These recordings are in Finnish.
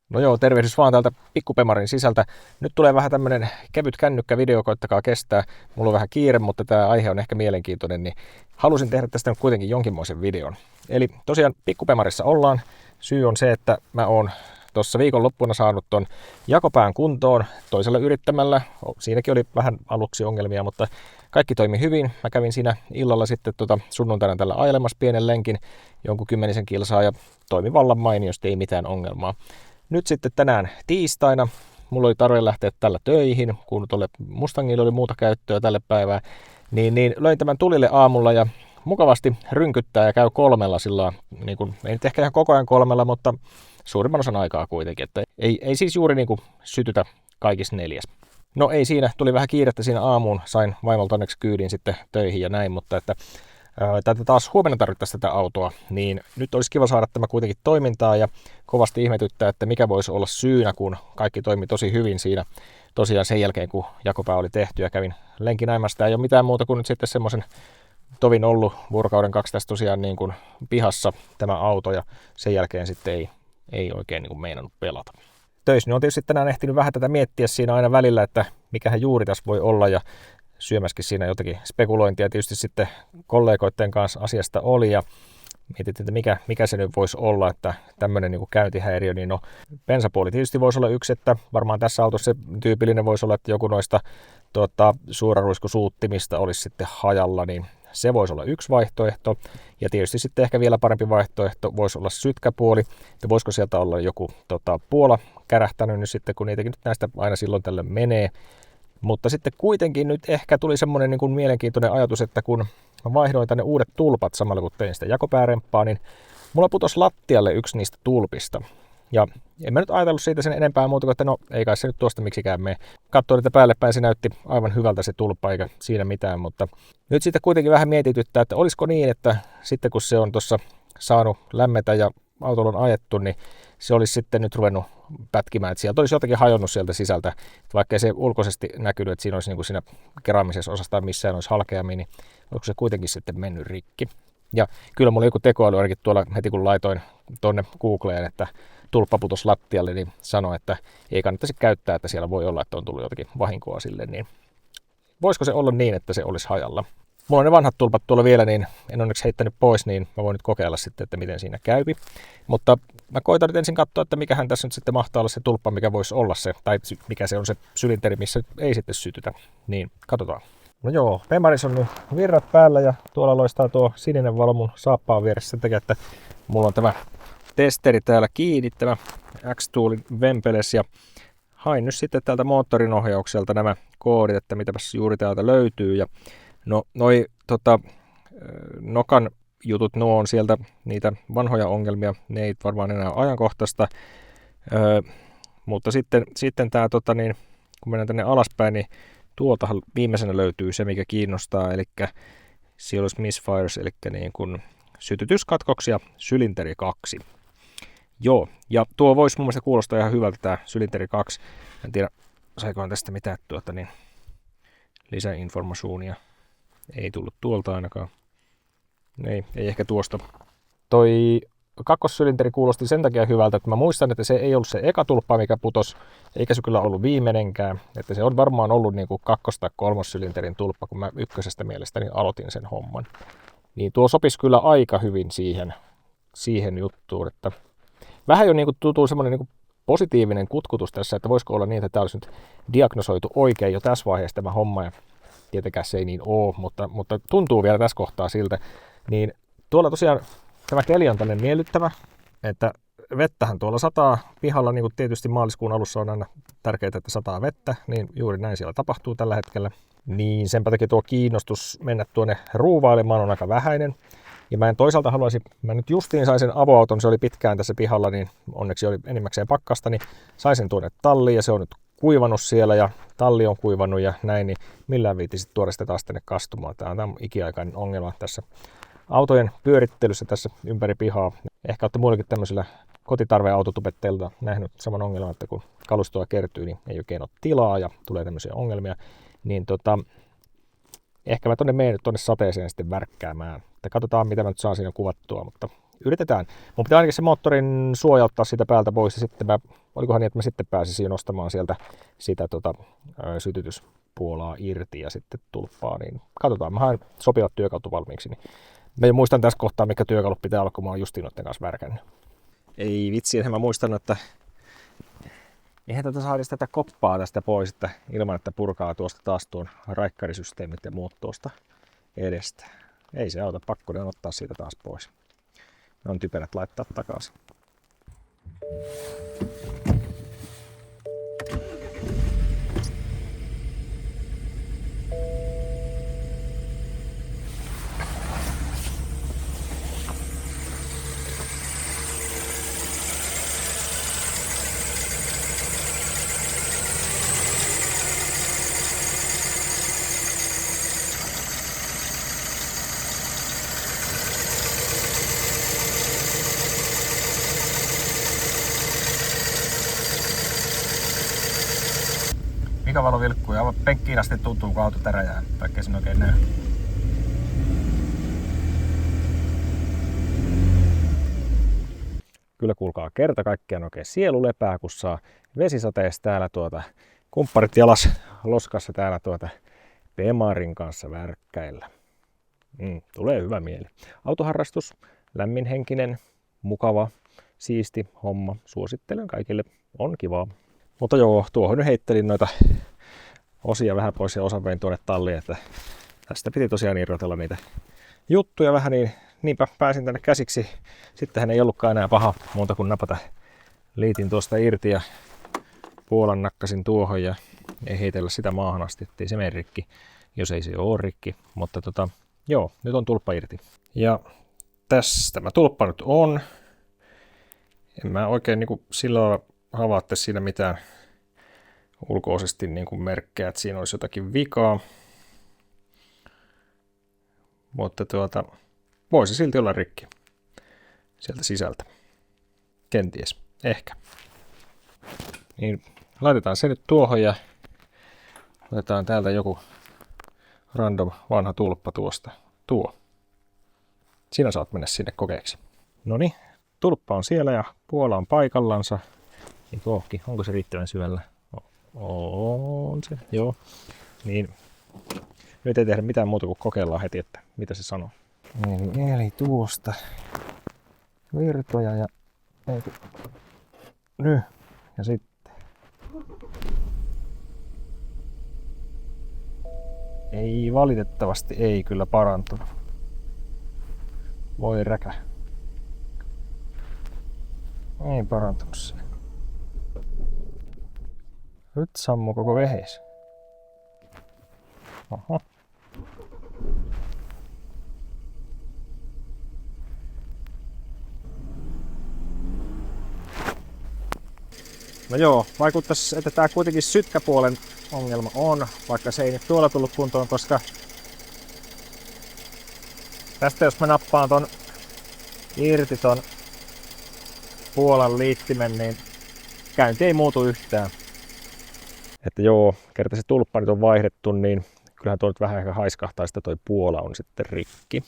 No joo, tervehdys vaan täältä Pikkupemarin sisältä. Nyt tulee vähän tämmönen kevyt kännykkävideo, koittakaa kestää. Mulla on vähän kiire, mutta tämä aihe on ehkä mielenkiintoinen, niin halusin tehdä tästä nyt kuitenkin jonkinmoisen videon. Eli tosiaan Pikkupemarissa ollaan. Syy on se, että mä oon tuossa viikonloppuna saanut ton jakopään kuntoon toisella yrittämällä. Siinäkin oli vähän aluksi ongelmia, mutta kaikki toimi hyvin. Mä kävin siinä illalla sitten sunnuntaina tällä ailemassa pienen lenkin, jonkun 10 kilsaa, ja toimi vallan mainiosti, ei mitään ongelmaa. Nyt sitten tänään tiistaina mulla oli tarve lähteä tällä töihin, kun tuolle Mustangille oli muuta käyttöä tälle päivään, niin löin tämän tulille aamulla ja mukavasti rynkyttää ja käy 3 sillä niin kuin, ei nyt ehkä ihan koko ajan 3, mutta suurimman osan aikaa kuitenkin, että ei siis juuri niin kuin sytytä kaikissa 4. No ei siinä, tuli vähän kiirettä siinä aamuun, sain vaimolta onneksi kyydin sitten töihin ja näin, mutta että tätä taas huomenna tarvittaisiin tätä autoa, niin nyt olisi kiva saada tämä kuitenkin toimintaa ja kovasti ihmetyttää, että mikä voisi olla syynä, kun kaikki toimi tosi hyvin siinä tosiaan sen jälkeen, kun jakopää oli tehty ja kävin lenkin aimasta. Ei ole mitään muuta kuin nyt sitten semmoisen tovin ollut vuorokauden 2 tässä tosiaan niin kuin pihassa tämä auto ja sen jälkeen sitten ei oikein niin kuin meinannut pelata. Töissä on tietysti tänään ehtinyt vähän tätä miettiä siinä aina välillä, että mikähän juuri tässä voi olla ja syömäskin siinä jotakin spekulointia tietysti sitten kollegoiden kanssa asiasta oli ja mietittiin, että mikä se nyt voisi olla, että tämmöinen niin kuin käyntihäiriö, niin no bensapuoli tietysti voisi olla yksi, että varmaan tässä autossa se tyypillinen voisi olla, että joku noista suoraruiskusuuttimista olisi sitten hajalla, niin se voisi olla yksi vaihtoehto. Ja tietysti sitten ehkä vielä parempi vaihtoehto voisi olla sytkäpuoli, että voisiko sieltä olla joku puola kärähtänyt nyt sitten, kun niitäkin nyt näistä aina silloin tällä menee. Mutta sitten kuitenkin nyt ehkä tuli semmoinen niin kuin mielenkiintoinen ajatus, että kun mä vaihdoin tänne uudet tulpat samalla kun tein sitä jakopääremppaa, niin mulla putosi lattialle yksi niistä tulpista. Ja en mä nyt ajatellut siitä sen enempää muuta kuin, että no ei kai se nyt tuosta miksikään mene. Katsoin niitä päälle päin, se näytti aivan hyvältä se tulppa eikä siinä mitään, mutta nyt sitten kuitenkin vähän mietityttää, että olisiko niin, että sitten kun se on tuossa saanut lämmetä ja autolla on ajettu, niin se olisi sitten nyt ruvennut pätkimään, että sieltä olisi jotakin hajonnut sieltä sisältä, vaikka ei se ulkoisesti näkynyt, että siinä olisi niin kuin siinä keraamisessa osassa tai missään olisi halkeamia, niin olisiko se kuitenkin sitten mennyt rikki. Ja kyllä mulla joku tekoäly ainakin tuolla heti kun laitoin tuonne Googleen, että tulppa putosi lattialle, niin sanoi, että ei kannattaisi käyttää, että siellä voi olla, että on tullut jotakin vahinkoa sille, niin voisiko se olla niin, että se olisi hajalla? Mulla on ne vanhat tulpat tuolla vielä, niin en onneksi heittänyt pois, niin mä voin nyt kokeilla sitten, että miten siinä käypi. Mutta mä koitan nyt ensin katsoa, että mikähän tässä nyt sitten mahtaa olla se tulppa, mikä voisi olla se, tai mikä se on se sylinteri, missä ei sitten sytytä. Niin, katsotaan. No joo, Pemaris on nyt virrat päällä ja tuolla loistaa tuo sininen valo mun saappaan vieressä sen takia, että mulla on tämä testeri täällä kiinni, tämä X-Toolin vempeles ja hain nyt sitten täältä moottorin ohjaukselta nämä koodit, että mitäpäs juuri täältä löytyy ja no noi nokan jutut, nuo on sieltä niitä vanhoja ongelmia, ne ei varmaan enää ole ajankohtaista, mutta sitten tämä kun mennään tänne alaspäin, niin tuoltahan viimeisenä löytyy se, mikä kiinnostaa, eli siellä olisi misfires, eli niin kuin sytytyskatkoksia, sylinteri 2. Joo, ja tuo voisi mun mielestä kuulostaa ihan hyvältä tämä sylinteri 2. En tiedä, saikohan tästä mitään lisäinformaatiota. Ei tullut tuolta ainakaan. Ei ehkä tuosta. Toi kakkossylinteri kuulosti sen takia hyvältä, että mä muistan, että se ei ollut se eka tulppa, mikä putos, eikä se kyllä ollut viimeinenkään. Että se on varmaan ollut niin kuin 2- tai 3-sylinterin tulppa, kun mä ykkösestä mielestäni aloitin sen homman. Niin tuo sopisi kyllä aika hyvin siihen juttuun, että vähän jo niin kuin tuntuu semmoinen niin kuin positiivinen kutkutus tässä, että voisiko olla niin, että tämä olisi nyt diagnosoitu oikein jo tässä vaiheessa tämä homma, ja tietenkään se ei niin ole, mutta tuntuu vielä tässä kohtaa siltä, niin tuolla tosiaan tämä keli on tällainen miellyttävä, että vettähän tuolla sataa pihalla, niin kuin tietysti maaliskuun alussa on aina tärkeää, että sataa vettä, niin juuri näin siellä tapahtuu tällä hetkellä. Niin senpä takia tuo kiinnostus mennä tuonne ruuvailemaan on aika vähäinen. Ja mä nyt justiin sain sen avoauton, se oli pitkään tässä pihalla, niin onneksi oli enimmäkseen pakkasta, niin sain sen tuonne talliin ja se on nyt kuivannut siellä ja talli on kuivannut ja näin, niin millään viittisit tuoda sitä taas tänne kastumaan. Tämä on ikiaikainen ongelma tässä autojen pyörittelyssä tässä ympäri pihaa. Ehkä olette muillekin tämmöisillä kotitarveautotubetteilta nähnyt saman ongelman, että kun kalustoa kertyy, niin ei oikein ole tilaa ja tulee tämmöisiä ongelmia. Niin ehkä mä menen tuonne sateeseen sitten värkkäämään. Että katsotaan, mitä mä nyt saan siinä kuvattua, mutta yritetään. Mun pitää ainakin se moottorin suojauttaa siitä päältä pois ja sitten olikohan niin, että mä sitten pääsisin nostamaan sieltä sitä sytytyspuolaa irti ja sitten tulppaa, niin katsotaan, mä haen sopivat työkalut valmiiksi. Niin mä jo muistan tässä kohtaa, mikä työkalut pitää olla, kun mä oon justiin noiden kanssa värkännyt. Ei vitsi, enhän mä muistan, että eihän tätä saa edes tätä koppaa tästä pois, että ilman, että purkaa tuosta taas tuon raikkarisysteemit ja muut tuosta edestä. Ei se auta, pakko ne ottaa siitä taas pois. Ne on typerät laittaa takaisin. Mika valo vilkkuu ja penkkiin asti tuntuu, kun auto täräjää, vaikka sen oikein näy. Kyllä kuulkaa kerta kaikkiaan oikein sielu lepää, kun saa vesisateessa täällä kumpparit jalas loskassa täällä Bemarin kanssa värkkäillä. Tulee hyvä mieli. Autoharrastus, lämminhenkinen, mukava, siisti homma. Suosittelen kaikille, on kivaa. Mutta joo, tuohon nyt heittelin noita osia vähän pois ja osan vein tuonne talliin, että tästä piti tosiaan irrotella niitä juttuja vähän, niin niinpä pääsin tänne käsiksi. Sittenhän ei ollutkaan enää paha muuta kuin napata liitin tuosta irti ja puolan nakkasin tuohon ja ei heitellä sitä maahan asti, ettei se mene rikki, jos ei se ole rikki. Mutta joo, nyt on tulppa irti. Ja tässä tämä tulppa nyt on. En mä oikein sillä lailla havaatte siinä mitään ulkoisesti merkkejä, että siinä olisi jotakin vikaa. Mutta voisi silti olla rikki sieltä sisältä. Kenties, ehkä. Niin laitetaan se nyt tuohon ja otetaan täältä joku random vanha tulppa tuosta. Sinä saat mennä sinne kokeeksi. Noniin, tulppa on siellä ja puola on paikallansa. Onko se riittävän syvällä? On se, joo. Niin, nyt ei tehdä mitään muuta kuin kokeillaan heti, että mitä se sanoo. Eli tuosta virtoja ja nyt ja sitten. Ei valitettavasti ei kyllä parantunut. Voi räkä. Ei parantunut se. Nyt sammuu koko vehes. Oho. No joo, vaikuttaisi, että tämä kuitenkin sytkäpuolen ongelma on, vaikka se ei nyt tuolla tullut kuntoon, koska tästä jos mä nappaan ton irti ton puolan liittimen, niin käynti ei muutu yhtään. Että joo, kerta se tulppa nyt on vaihdettu, niin kyllähän tuo nyt vähän ehkä haiskahtaa, että toi puola on sitten rikki.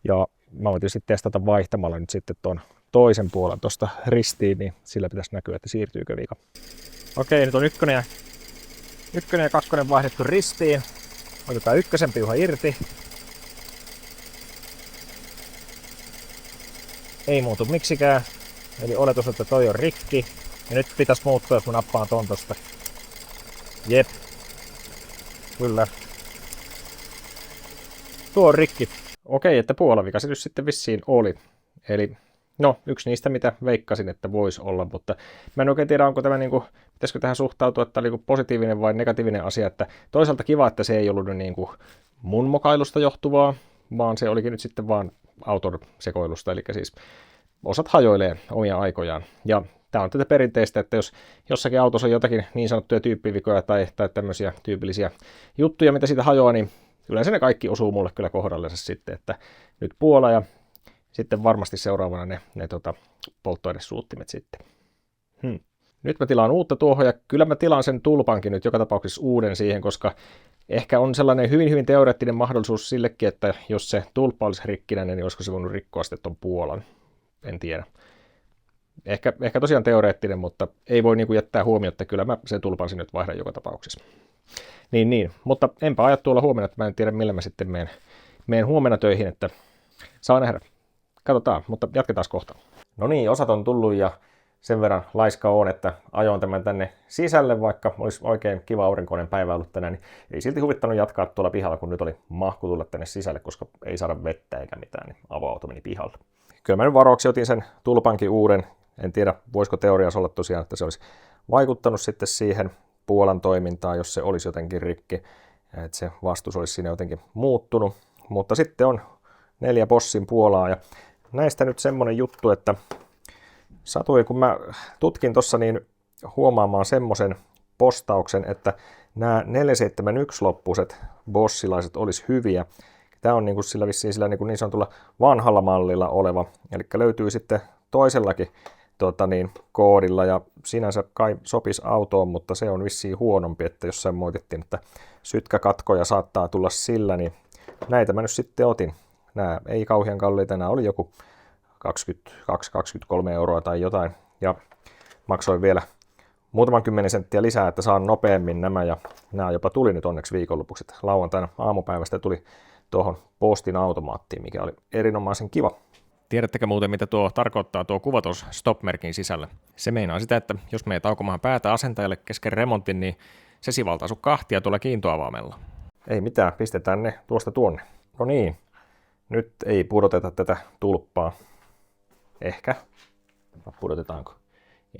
Ja mä voin tietysti testata vaihtamalla nyt sitten tuon toisen puolen tuosta ristiin, niin sillä pitäisi näkyä, että siirtyykö vika. Okei, nyt on ykkönen ja kakkonen vaihdettu ristiin. Otetaan ykkösen piuha irti. Ei muutu miksikään. Eli oletus, että toi on rikki. Ja nyt pitäisi muuttua, jos mä nappaan ton tosta. Jep. Kyllä. Tuo on rikki. Okei, että puolavika se nyt sitten vissiin oli. Eli no, yksi niistä, mitä veikkasin, että voisi olla, mutta mä en oikein tiedä, onko tämä pitäisikö tähän suhtautua, että tämä oli positiivinen vai negatiivinen asia, että toisaalta kiva, että se ei ollut mun mokailusta johtuvaa, vaan se olikin nyt sitten vaan auton sekoilusta, eli siis osat hajoilee omia aikojaan. Ja tämä on tätä perinteistä, että jos jossakin autossa on jotakin niin sanottuja tyyppivikoja tai tämmöisiä tyypillisiä juttuja, mitä siitä hajoaa, niin yleensä ne kaikki osuu mulle kyllä kohdallensa sitten, että nyt puola ja sitten varmasti seuraavana ne polttoainesuuttimet sitten. Nyt mä tilaan uutta tuohon ja kyllä mä tilaan sen tulpankin nyt joka tapauksessa uuden siihen, koska ehkä on sellainen hyvin hyvin teoreettinen mahdollisuus sillekin, että jos se tulppa olisi rikkinäinen, niin olisiko se voinut rikkoa sitten ton puolan. en tiedä. Ehkä tosiaan teoreettinen, mutta ei voi niin kuin jättää huomiota, kyllä mä sen tulpan sinne nyt vaihdan joka tapauksessa. Niin, mutta enpä aja tuolla huomenna, että mä en tiedä millä mä sitten menen huomenna töihin, että saa nähdä. Katsotaan, mutta jatketaan kohta. No niin, osat on tullut ja sen verran laiska on, että ajoin tämän tänne sisälle, vaikka olisi oikein kiva aurinkoinen päivä ollut tänään, niin ei silti huvittanut jatkaa tuolla pihalla, kun nyt oli mahku tulla tänne sisälle, koska ei saada vettä eikä mitään, niin avoauto meni pihalle. Kyllä mä nyt varoksi otin sen tulpankin uuden. En tiedä, voisiko teoriassa olla tosiaan, että se olisi vaikuttanut sitten siihen Puolan toimintaan, jos se olisi jotenkin rikki, että se vastus olisi siinä jotenkin muuttunut. Mutta sitten on 4 Boschin Puolaa ja näistä nyt semmoinen juttu, että satui, kun mä tutkin tuossa niin huomaamaan semmoisen postauksen, että nämä 471-loppuiset Boschilaiset olisi hyviä. Tämä on niin kuin sillä vissiin sillä niin sanotulla vanhalla mallilla oleva, eli löytyy sitten toisellakin koodilla ja sinänsä kai sopisi autoon, mutta se on vissiin huonompi, että jos sen moitettiin, että sytkäkatkoja saattaa tulla sillä, niin näitä mä nyt sitten otin. Nämä ei kauhean kalliita, nämä oli joku 22-23 euroa tai jotain ja maksoin vielä muutaman 10 senttiä lisää, että saan nopeammin nämä ja nämä jopa tuli nyt onneksi viikonlopuksi. Lauantaina aamupäivästä tuli tuohon postin automaattiin, mikä oli erinomaisen kiva. Tiedättekö muuten, mitä tuo tarkoittaa tuo kuva tuossa stop-merkin sisällä? Se meinaa sitä, että jos menet aukomaan päätä asentajalle kesken remontin, niin se sivaltaa sun kahtia tuolla kiintoavaimella. Ei mitään, pistetään ne tuosta tuonne. No niin, nyt ei pudoteta tätä tulppaa. Ehkä. Pudotetaanko?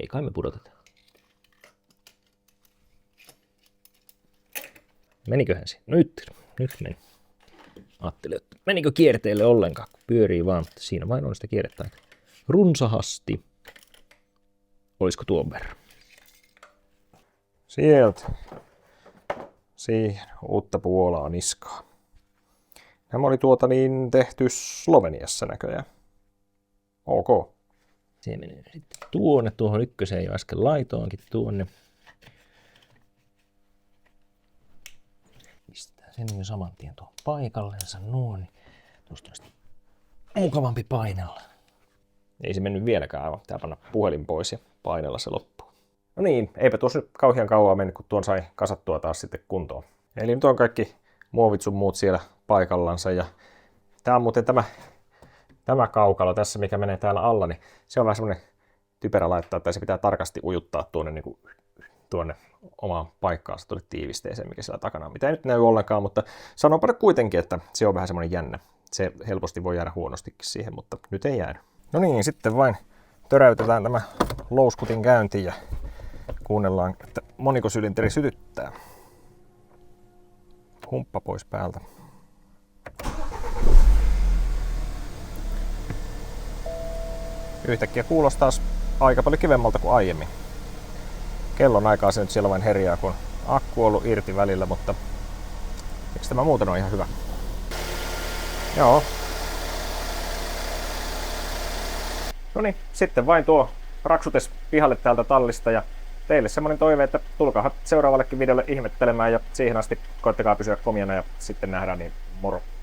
Ei kai me pudoteta. Meniköhän se? Nyt meni. Ajattelin, että menikö kierteelle ollenkaan, kun pyörii vaan, mutta siinä vain on sitä kierrettä aika runsahasti. Olisiko tuon verran? Sieltä. Siihen uutta Puolaa niskaa. Nämä oli tehty Sloveniassa näköjään. Ok. Se menee sitten tuohon ykköseen jo äsken laitoonkin tuonne. Sen jo saman tien tuohon paikallensa nuo, niin tuosta on mukavampi painella. Ei se mennyt vieläkään aivan. Pitää panna puhelin pois ja painella se loppuun. No niin, eipä tuossa nyt kauhean kauan mennyt, kun tuon sai kasattua taas sitten kuntoon. Eli nyt on kaikki muovit sun muut siellä paikallansa. Ja tää on muuten tämä kaukalo tässä, mikä menee täällä alla, niin se on vähän semmonen typerä laittaa, että se pitää tarkasti ujuttaa tuonne omaan paikkaansa tuonne tiivisteeseen, mikä siellä takana on. Mitä ei nyt näy ollenkaan, mutta sanonpa kuitenkin, että se on vähän semmoinen jännä. Se helposti voi jäädä huonostikin siihen, mutta nyt ei jäänyt. No niin, sitten vain töräytetään tämä louskutin käyntiin ja kuunnellaan, että moniko sylinteri sytyttää. Humppa pois päältä. Yhtäkkiä kuulostaa aika paljon kivemmalta kuin aiemmin. Kellon aikaa se nyt siellä vain herjää, kun akku on ollut irti välillä, mutta eikö tämä muuten ole ihan hyvä? Joo. No niin, sitten vain tuo raksutes pihalle täältä tallista ja teille semmoinen toive, että tulkaa seuraavallekin videolle ihmettelemään ja siihen asti koittakaa pysyä komiana ja sitten nähdään, niin moro!